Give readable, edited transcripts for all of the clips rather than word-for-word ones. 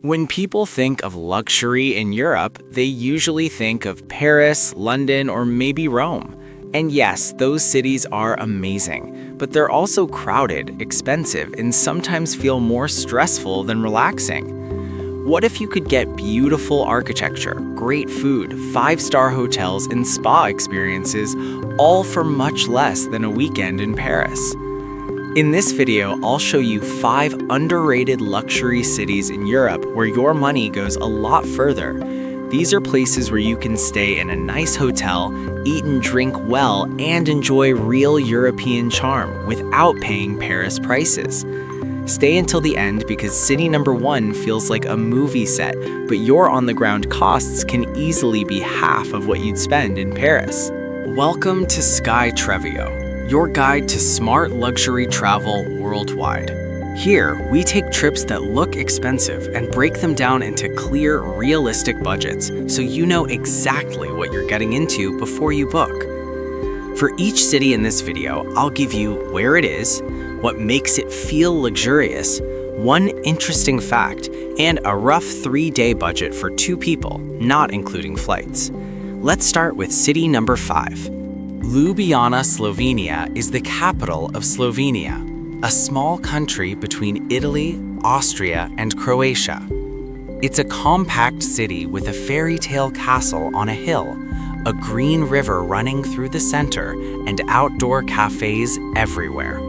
When people think of luxury in Europe, they usually think of Paris, London, or maybe Rome. And yes, those cities are amazing, but they're also crowded, expensive, and sometimes feel more stressful than relaxing. What if you could get beautiful architecture, great food, five-star hotels, and spa experiences, all for much less than a weekend in Paris? In this video, I'll show you 5 underrated luxury cities in Europe where your money goes a lot further. These are places where you can stay in a nice hotel, eat and drink well, and enjoy real European charm without paying Paris prices. Stay until the end because city number 1 feels like a movie set, but your on-the-ground costs can easily be half of what you'd spend in Paris. Welcome to Sky Trevio, your guide to smart luxury travel worldwide. Here, we take trips that look expensive and break them down into clear, realistic budgets so you know exactly what you're getting into before you book. For each city in this video, I'll give you where it is, what makes it feel luxurious, one interesting fact, and a rough 3-day budget for 2 people, not including flights. Let's start with city number 5. Ljubljana, Slovenia is the capital of Slovenia, a small country between Italy, Austria, and Croatia. It's a compact city with a fairy tale castle on a hill, a green river running through the center, and outdoor cafes everywhere.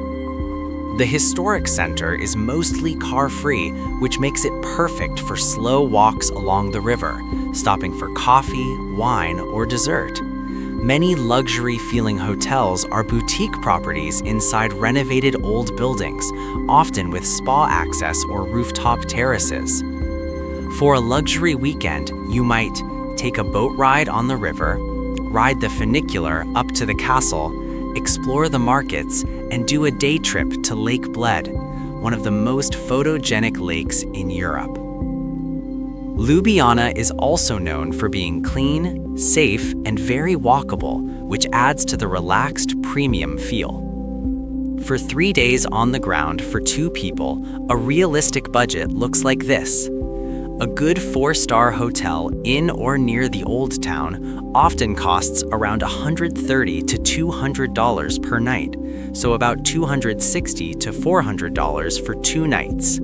The historic center is mostly car-free, which makes it perfect for slow walks along the river, stopping for coffee, wine, or dessert. Many luxury-feeling hotels are boutique properties inside renovated old buildings, often with spa access or rooftop terraces. For a luxury weekend, you might take a boat ride on the river, ride the funicular up to the castle, explore the markets, and do a day trip to Lake Bled, one of the most photogenic lakes in Europe. Ljubljana is also known for being clean, safe, and very walkable, which adds to the relaxed premium feel. For 3 days on the ground for 2 people, a realistic budget looks like this. A good 4-star hotel in or near the Old Town often costs around $130 to $200 per night, so about $260 to $400 for 2 nights.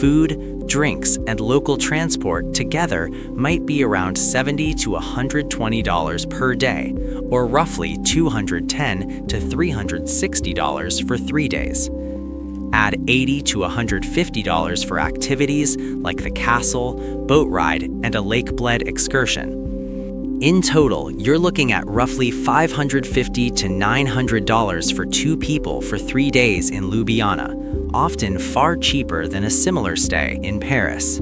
Food, drinks, and local transport together might be around $70 to $120 per day, or roughly $210 to $360 for 3 days. Add $80 to $150 for activities like the castle, boat ride, and a Lake Bled excursion. In total, you're looking at roughly $550 to $900 for 2 people for 3 days in Ljubljana, often far cheaper than a similar stay in Paris.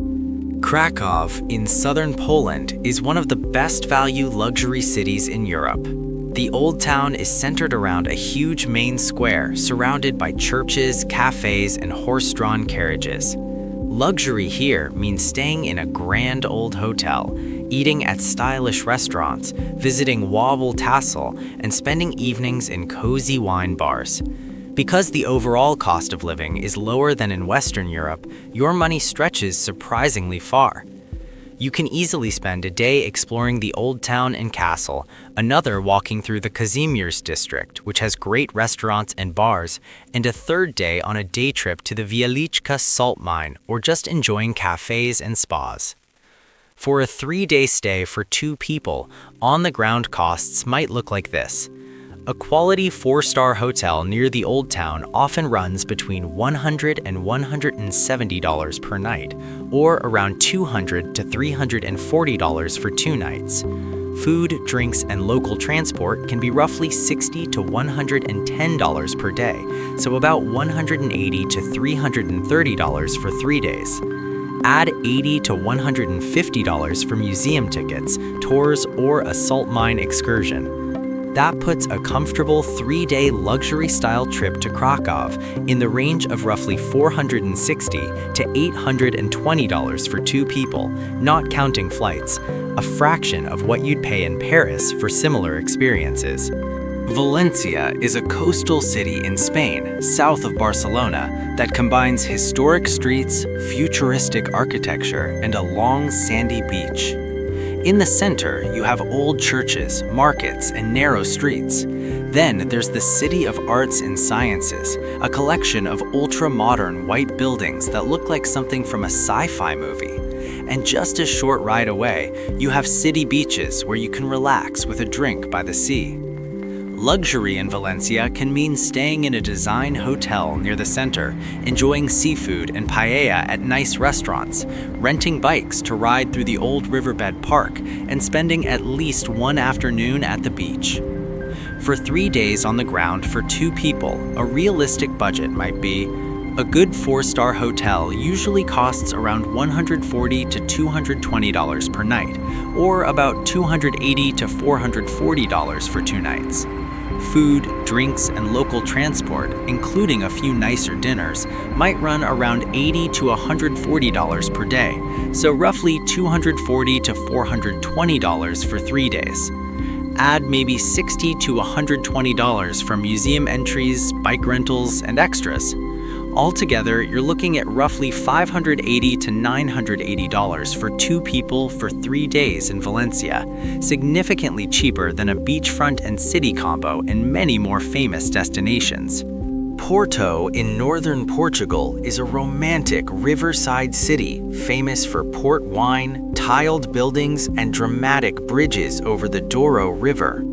Krakow in southern Poland is one of the best value luxury cities in Europe. The Old Town is centered around a huge main square surrounded by churches, cafes, and horse-drawn carriages. Luxury here means staying in a grand old hotel, eating at stylish restaurants, visiting Wobble Tassel, and spending evenings in cozy wine bars. Because the overall cost of living is lower than in Western Europe, your money stretches surprisingly far. You can easily spend a day exploring the Old Town and castle, another walking through the Kazimierz district, which has great restaurants and bars, and a 3rd day on a day trip to the Wieliczka salt mine or just enjoying cafes and spas. For a 3-day stay for 2 people, on-the-ground costs might look like this. A quality 4-star hotel near the Old Town often runs between $100 and $170 per night, or around $200 to $340 for 2 nights. Food, drinks, and local transport can be roughly $60 to $110 per day, so about $180 to $330 for 3 days. Add $80 to $150 for museum tickets, tours, or a salt mine excursion. That puts a comfortable 3-day luxury-style trip to Krakow in the range of roughly $460 to $820 for 2 people, not counting flights, a fraction of what you'd pay in Paris for similar experiences. Valencia is a coastal city in Spain, south of Barcelona, that combines historic streets, futuristic architecture, and a long sandy beach. In the center, you have old churches, markets, and narrow streets. Then there's the City of Arts and Sciences, a collection of ultra-modern white buildings that look like something from a sci-fi movie. And just a short ride away, you have city beaches where you can relax with a drink by the sea. Luxury in Valencia can mean staying in a design hotel near the center, enjoying seafood and paella at nice restaurants, renting bikes to ride through the old riverbed park, and spending at least one afternoon at the beach. For 3 days on the ground for 2 people, a realistic budget might be: a good 4-star hotel usually costs around $140 to $220 per night, or about $280 to $440 for 2 nights. Food, drinks, and local transport, including a few nicer dinners, might run around $80 to $140 per day, so roughly $240 to $420 for 3 days. Add maybe $60 to $120 for museum entries, bike rentals, and extras. Altogether, you're looking at roughly $580 to $980 for 2 people for 3 days in Valencia, significantly cheaper than a beachfront and city combo in many more famous destinations. Porto in northern Portugal is a romantic riverside city famous for port wine, tiled buildings, and dramatic bridges over the Douro River.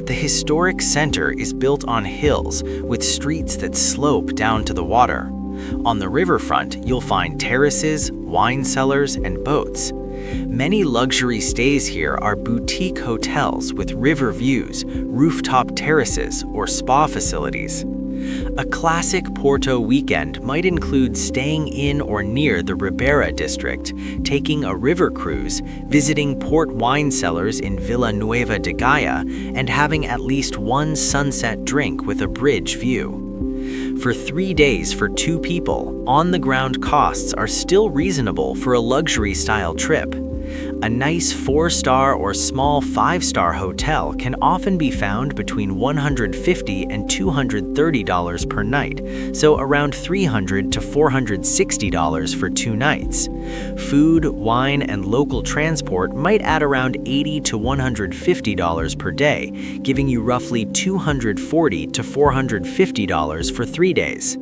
The historic center is built on hills with streets that slope down to the water. On the riverfront, you'll find terraces, wine cellars, and boats. Many luxury stays here are boutique hotels with river views, rooftop terraces, or spa facilities. A classic Porto weekend might include staying in or near the Ribeira district, taking a river cruise, visiting port wine cellars in Vila Nova de Gaia, and having at least one sunset drink with a bridge view. For 3 days for 2 people, on-the-ground costs are still reasonable for a luxury-style trip. A nice 4-star or small 5-star hotel can often be found between $150 and $230 per night, so around $300 to $460 for 2 nights. Food, wine, and local transport might add around $80 to $150 per day, giving you roughly $240 to $450 for 3 days.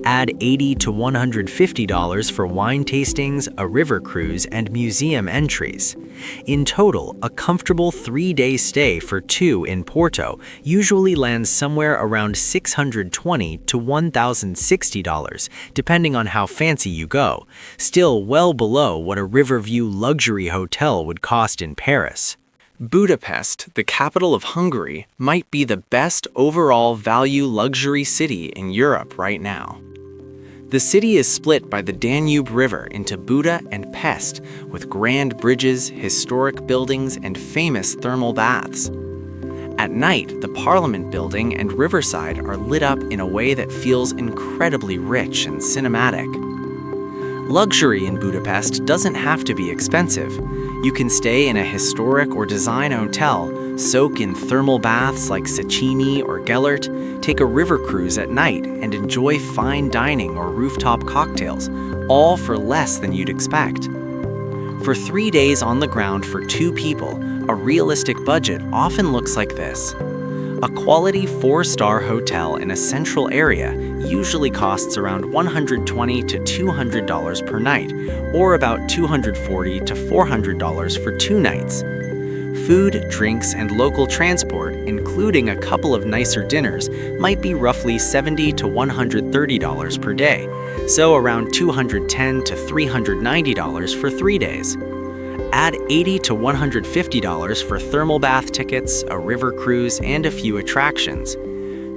Add $80 to $150 for wine tastings, a river cruise, and museum entries. In total, a comfortable 3-day stay for 2 in Porto usually lands somewhere around $620 to $1,060, depending on how fancy you go, still well below what a Riverview luxury hotel would cost in Paris. Budapest, the capital of Hungary, might be the best overall value luxury city in Europe right now. The city is split by the Danube River into Buda and Pest, with grand bridges, historic buildings, and famous thermal baths. At night, the Parliament building and riverside are lit up in a way that feels incredibly rich and cinematic. Luxury in Budapest doesn't have to be expensive. You can stay in a historic or design hotel, soak in thermal baths like Széchenyi or Gellert, take a river cruise at night, and enjoy fine dining or rooftop cocktails, all for less than you'd expect. For 3 days on the ground for 2 people, a realistic budget often looks like this. A quality 4-star hotel in a central area usually costs around $120 to $200 per night, or about $240 to $400 for 2 nights. Food, drinks, and local transport, including a couple of nicer dinners, might be roughly $70 to $130 per day, so around $210 to $390 for 3 days. Add $80 to $150 for thermal bath tickets, a river cruise, and a few attractions.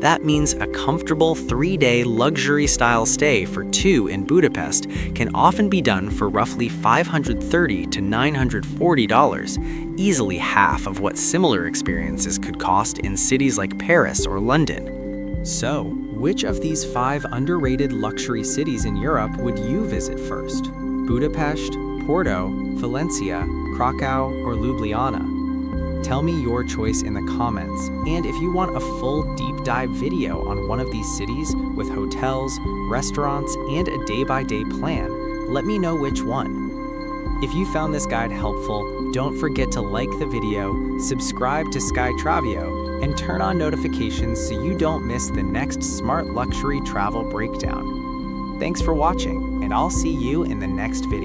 That means a comfortable 3-day luxury-style stay for 2 in Budapest can often be done for roughly $530 to $940, easily half of what similar experiences could cost in cities like Paris or London. So, which of these 5 underrated luxury cities in Europe would you visit first? Budapest, Porto, Valencia, Krakow, or Ljubljana? Tell me your choice in the comments, and if you want a full deep dive video on one of these cities with hotels, restaurants, and a day-by-day plan, let me know which one. If you found this guide helpful, don't forget to like the video, subscribe to Sky Travio, and turn on notifications so you don't miss the next smart luxury travel breakdown. Thanks for watching, and I'll see you in the next video.